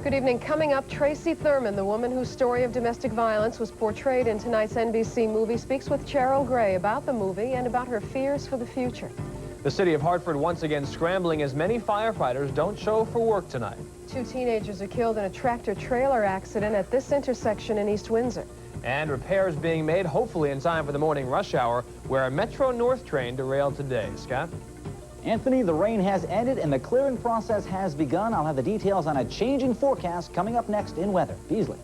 Good evening. Coming up, Tracey Thurman, the woman whose story of domestic violence was portrayed in tonight's NBC movie, speaks with Cheryl Gray about the movie and about her fears for the future. The city of Hartford once again scrambling as many firefighters don't show for work tonight. 2 teenagers are killed in a tractor-trailer accident at this intersection in East Windsor. And repairs being made, hopefully in time for the morning rush hour, where a Metro North train derailed today. Scott? Anthony, the rain has ended and the clearing process has begun. I'll have the details on a changing forecast coming up next in weather. Beasley.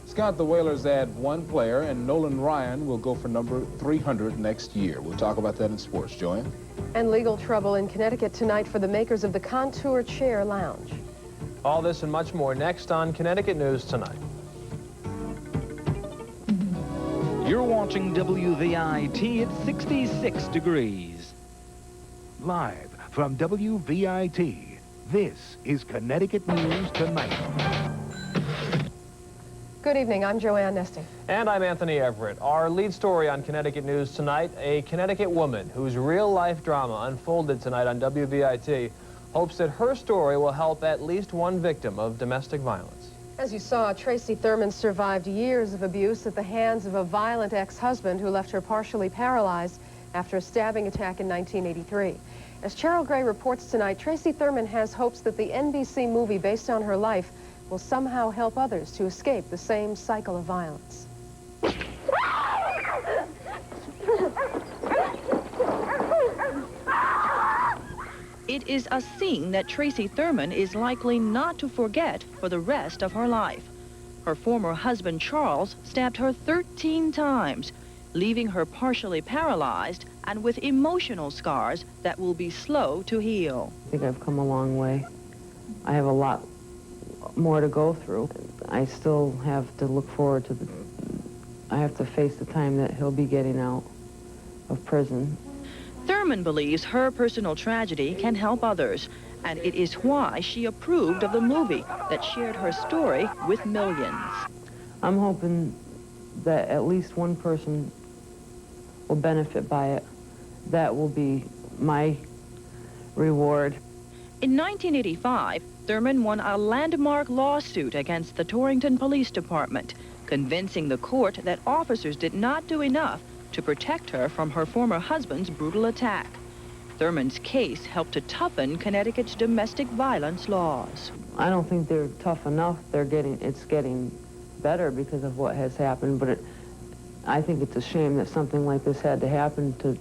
Scott, the Whalers add 1 player, and Nolan Ryan will go for number 300 next year. We'll talk about that in sports. Joanne? And legal trouble in Connecticut tonight for the makers of the Contour Chair Lounge. All this and much more next on Connecticut News Tonight. You're watching WVIT at 66 degrees. Live from WVIT, this is Connecticut News Tonight. Good evening, I'm Joanne Nesti. And I'm Anthony Everett. Our lead story on Connecticut News Tonight, a Connecticut woman whose real-life drama unfolded tonight on WVIT hopes that her story will help at least one victim of domestic violence. As you saw, Tracey Thurman survived years of abuse at the hands of a violent ex-husband who left her partially paralyzed after a stabbing attack in 1983. As Cheryl Gray reports tonight, Tracey Thurman has hopes that the NBC movie based on her life will somehow help others to escape the same cycle of violence. It is a scene that Tracey Thurman is likely not to forget for the rest of her life. Her former husband, Charles, stabbed her 13 times, leaving her partially paralyzed and with emotional scars that will be slow to heal. I think I've come a long way. I have a lot more to go through. I still have to look forward to I have to face the time that he'll be getting out of prison. Thurman believes her personal tragedy can help others, and it is why she approved of the movie that shared her story with millions. I'm hoping that at least one person will benefit by it. That will be my reward. In 1985, Thurman won a landmark lawsuit against the Torrington Police Department, convincing the court that officers did not do enough to protect her from her former husband's brutal attack. Thurman's case helped to toughen Connecticut's domestic violence laws. I don't think they're tough enough. It's getting better because of what has happened, but I think it's a shame that something like this had to happen to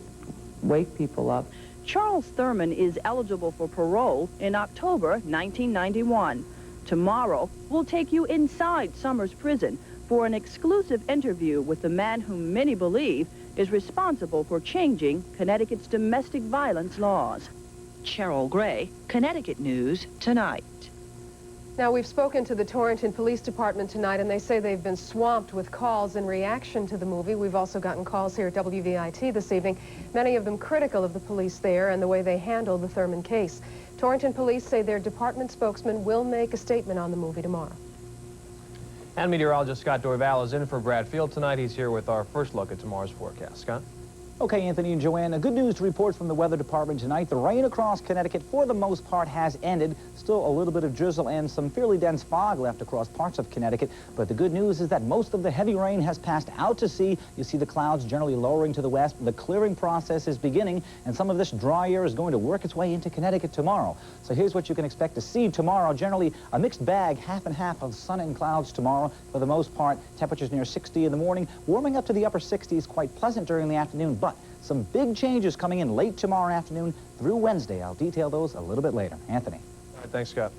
wake people up. Charles Thurman is eligible for parole in October 1991. Tomorrow, we'll take you inside Summers Prison for an exclusive interview with the man whom many believe is responsible for changing Connecticut's domestic violence laws. Cheryl Gray, Connecticut News Tonight. Now, we've spoken to the Torrington Police Department tonight, and they say they've been swamped with calls in reaction to the movie. We've also gotten calls here at WVIT this evening, many of them critical of the police there and the way they handled the Thurman case. Torrington Police say their department spokesman will make a statement on the movie tomorrow. And meteorologist Scott Dorval is in for Brad Field tonight. He's here with our first look at tomorrow's forecast. Scott? Okay, Anthony and Joanne, good news to report from the weather department tonight. The rain across Connecticut, for the most part, has ended. Still a little bit of drizzle and some fairly dense fog left across parts of Connecticut. But the good news is that most of the heavy rain has passed out to sea. You see the clouds generally lowering to the west. The clearing process is beginning, and some of this dry air is going to work its way into Connecticut tomorrow. So here's what you can expect to see tomorrow. Generally, a mixed bag, half and half of sun and clouds tomorrow. For the most part, temperatures near 60 in the morning, warming up to the upper 60s, quite pleasant during the afternoon, but some big changes coming in late tomorrow afternoon through Wednesday. I'll detail those a little bit later. Anthony. All right, thanks, Scott.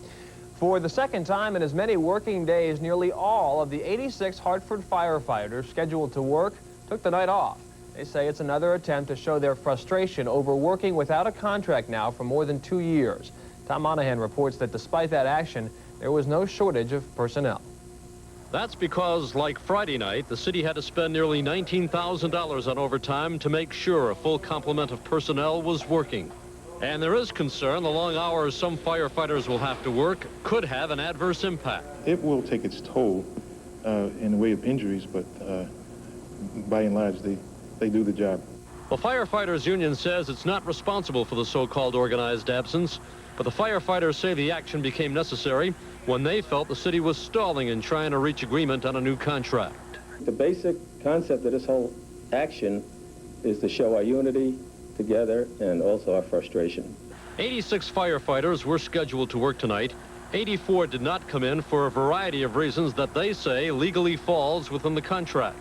For the second time in as many working days, nearly all of the 86 Hartford firefighters scheduled to work took the night off. They say it's another attempt to show their frustration over working without a contract now for more than 2 years. Tom Manahan reports that despite that action, there was no shortage of personnel. That's because, like Friday night, the city had to spend nearly $19,000 on overtime to make sure a full complement of personnel was working. And there is concern the long hours some firefighters will have to work could have an adverse impact. It will take its toll in the way of injuries, but by and large, they do the job. The Firefighters Union says it's not responsible for the so-called organized absence. But the firefighters say the action became necessary when they felt the city was stalling in trying to reach agreement on a new contract. The basic concept of this whole action is to show our unity together and also our frustration. 86 firefighters were scheduled to work tonight. 84 did not come in for a variety of reasons that they say legally falls within the contract.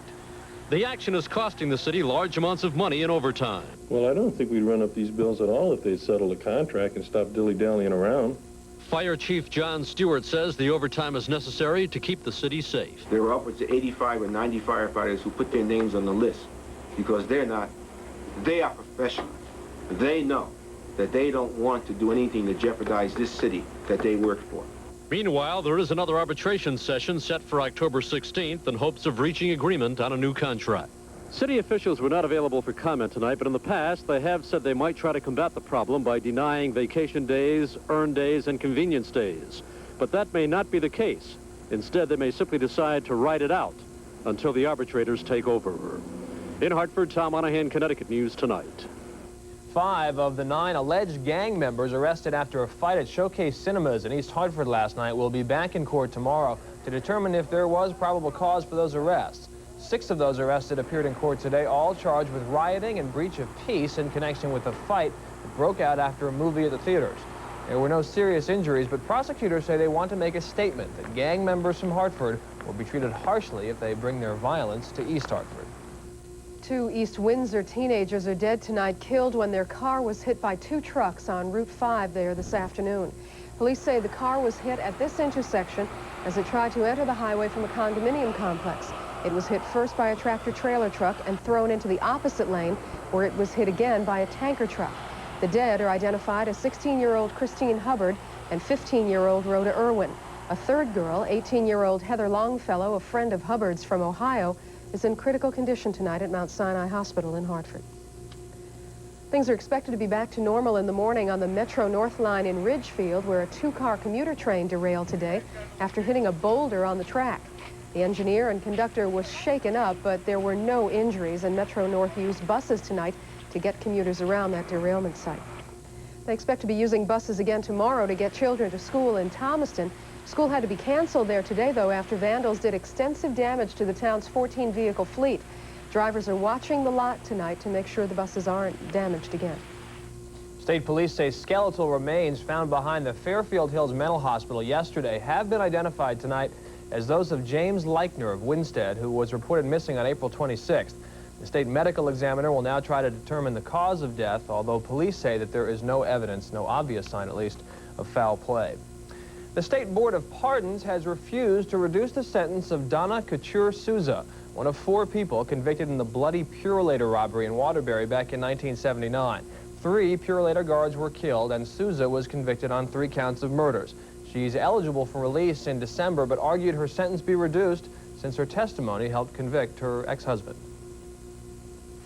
The action is costing the city large amounts of money in overtime. Well, I don't think we'd run up these bills at all if they'd settled a contract and stopped dilly-dallying around. Fire Chief John Stewart says the overtime is necessary to keep the city safe. There were upwards of 85 or 90 firefighters who put their names on the list because they are professionals. They know that they don't want to do anything to jeopardize this city that they work for. Meanwhile, there is another arbitration session set for October 16th in hopes of reaching agreement on a new contract. City officials were not available for comment tonight, but in the past, they have said they might try to combat the problem by denying vacation days, earned days, and convenience days. But that may not be the case. Instead, they may simply decide to ride it out until the arbitrators take over. In Hartford, Tom Manahan, Connecticut News Tonight. 5 of the 9 alleged gang members arrested after a fight at Showcase Cinemas in East Hartford last night will be back in court tomorrow to determine if there was probable cause for those arrests. 6 of those arrested appeared in court today, all charged with rioting and breach of peace in connection with a fight that broke out after a movie at the theaters. There were no serious injuries, but prosecutors say they want to make a statement that gang members from Hartford will be treated harshly if they bring their violence to East Hartford. 2 East Windsor teenagers are dead tonight, killed when their car was hit by 2 trucks on Route 5 there this afternoon. Police say the car was hit at this intersection as it tried to enter the highway from a condominium complex. It was hit first by a tractor-trailer truck and thrown into the opposite lane, where it was hit again by a tanker truck. The dead are identified as 16-year-old Christine Hubbard and 15-year-old Rhoda Irwin. A third girl, 18-year-old Heather Longfellow, a friend of Hubbard's from Ohio, is in critical condition tonight at Mount Sinai Hospital in Hartford. Things are expected to be back to normal in the morning on the Metro North line in Ridgefield, where a 2-car commuter train derailed today after hitting a boulder on the track. The engineer and conductor was shaken up, but there were no injuries, and Metro North used buses tonight to get commuters around that derailment site. They expect to be using buses again tomorrow to get children to school in Thomaston. School had to be canceled there today, though, after vandals did extensive damage to the town's 14-vehicle fleet. Drivers are watching the lot tonight to make sure the buses aren't damaged again. State police say skeletal remains found behind the Fairfield Hills Mental Hospital yesterday have been identified tonight as those of James Leichner of Winstead, who was reported missing on April 26th. The state medical examiner will now try to determine the cause of death, although police say that there is no evidence, no obvious sign at least, of foul play. The State Board of Pardons has refused to reduce the sentence of Donna Couture Souza, one of 4 people convicted in the bloody Purelator robbery in Waterbury back in 1979. 3 Purelator guards were killed, and Souza was convicted on 3 counts of murders. She's eligible for release in December, but argued her sentence be reduced since her testimony helped convict her ex-husband.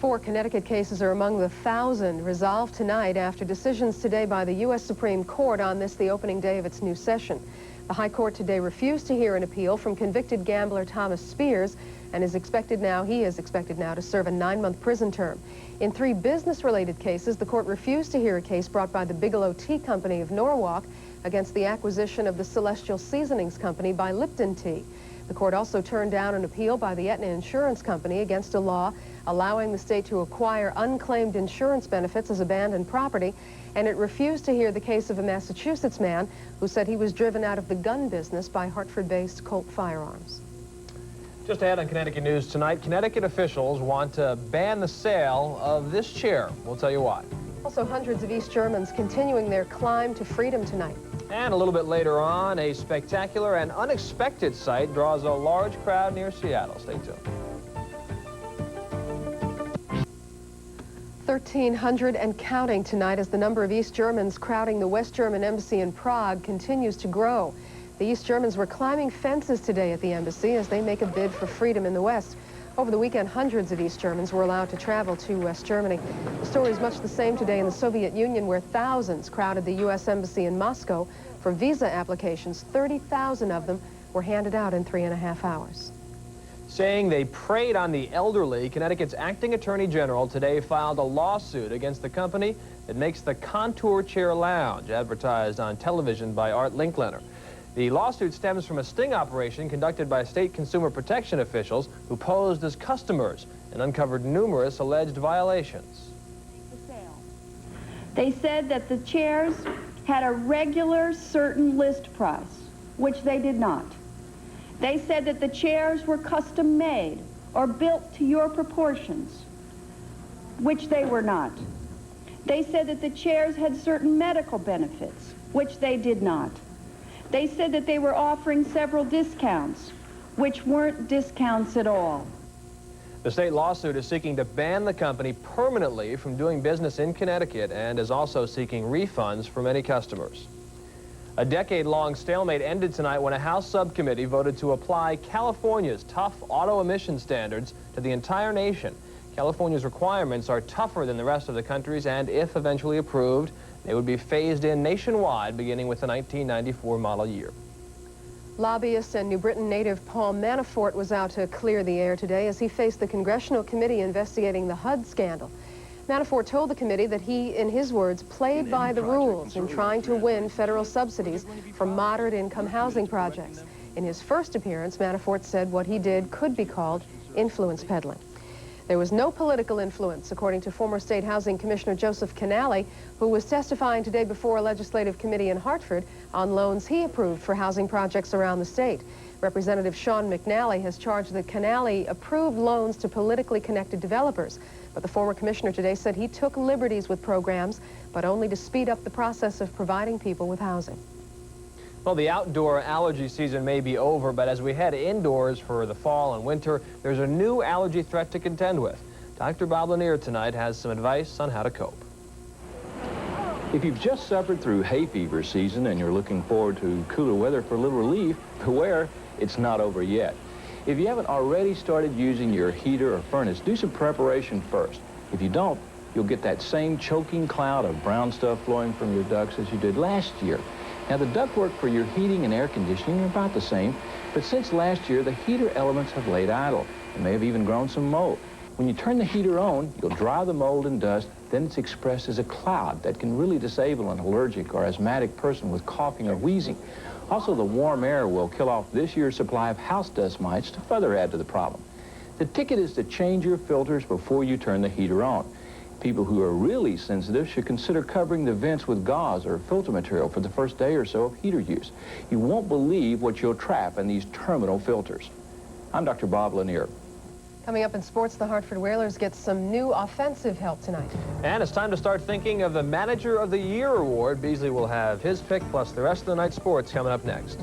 4 Connecticut cases are among the 1,000 resolved tonight after decisions today by the U.S. Supreme Court on this, the opening day of its new session. The High Court today refused to hear an appeal from convicted gambler Thomas Spears and he is expected now to serve a 9-month prison term. In 3 business-related cases, the court refused to hear a case brought by the Bigelow Tea Company of Norwalk against the acquisition of the Celestial Seasonings Company by Lipton Tea. The court also turned down an appeal by the Aetna Insurance Company against a law allowing the state to acquire unclaimed insurance benefits as abandoned property, and it refused to hear the case of a Massachusetts man who said he was driven out of the gun business by Hartford-based Colt Firearms. Just ahead on Connecticut News tonight, Connecticut officials want to ban the sale of this chair. We'll tell you why. Also, hundreds of East Germans continuing their climb to freedom tonight. And a little bit later on, a spectacular and unexpected sight draws a large crowd near Seattle. Stay tuned. 1,300 and counting tonight as the number of East Germans crowding the West German embassy in Prague continues to grow. The East Germans were climbing fences today at the embassy as they make a bid for freedom in the West. Over the weekend, hundreds of East Germans were allowed to travel to West Germany. The story is much the same today in the Soviet Union, where thousands crowded the U.S. Embassy in Moscow for visa applications. 30,000 of them were handed out in 3.5 hours. Saying they preyed on the elderly, Connecticut's acting attorney general today filed a lawsuit against the company that makes the Contour Chair Lounge, advertised on television by Art Linkletter. The lawsuit stems from a sting operation conducted by state consumer protection officials who posed as customers and uncovered numerous alleged violations. They said that the chairs had a regular certain list price, which they did not. They said that the chairs were custom made or built to your proportions, which they were not. They said that the chairs had certain medical benefits, which they did not. They said that they were offering several discounts, which weren't discounts at all. The state lawsuit is seeking to ban the company permanently from doing business in Connecticut and is also seeking refunds from any customers. A decade-long stalemate ended tonight when a House subcommittee voted to apply California's tough auto emission standards to the entire nation. California's requirements are tougher than the rest of the country's, and if eventually approved, they would be phased in nationwide beginning with the 1994 model year. Lobbyist and New Britain native Paul Manafort was out to clear the air today as he faced the congressional committee investigating the HUD scandal. Manafort told the committee that he, in his words, played by the rules in trying to win federal subsidies for moderate-income housing projects. In his first appearance, Manafort said what he did could be called influence peddling. There was no political influence, according to former State Housing Commissioner Joseph Canale, who was testifying today before a legislative committee in Hartford on loans he approved for housing projects around the state. Representative Sean McNally has charged that Canale approved loans to politically connected developers. But the former commissioner today said he took liberties with programs, but only to speed up the process of providing people with housing. Well, the outdoor allergy season may be over, but as we head indoors for the fall and winter, there's a new allergy threat to contend with. Dr. Bob Lanier tonight has some advice on how to cope. If you've just suffered through hay fever season and you're looking forward to cooler weather for a little relief, beware, it's not over yet. If you haven't already started using your heater or furnace, do some preparation first. If you don't, you'll get that same choking cloud of brown stuff flowing from your ducts as you did last year. Now, the ductwork for your heating and air conditioning are about the same, but since last year, the heater elements have laid idle and may have even grown some mold. When you turn the heater on, you'll dry the mold and dust, then it's expressed as a cloud that can really disable an allergic or asthmatic person with coughing or wheezing. Also, the warm air will kill off this year's supply of house dust mites to further add to the problem. The ticket is to change your filters before you turn the heater on. People who are really sensitive should consider covering the vents with gauze or filter material for the first day or so of heater use. You won't believe what you'll trap in these terminal filters. I'm Dr. Bob Lanier. Coming up in sports, the Hartford Whalers get some new offensive help tonight. And it's time to start thinking of the Manager of the Year award. Beasley will have his pick, plus the rest of the night's sports coming up next.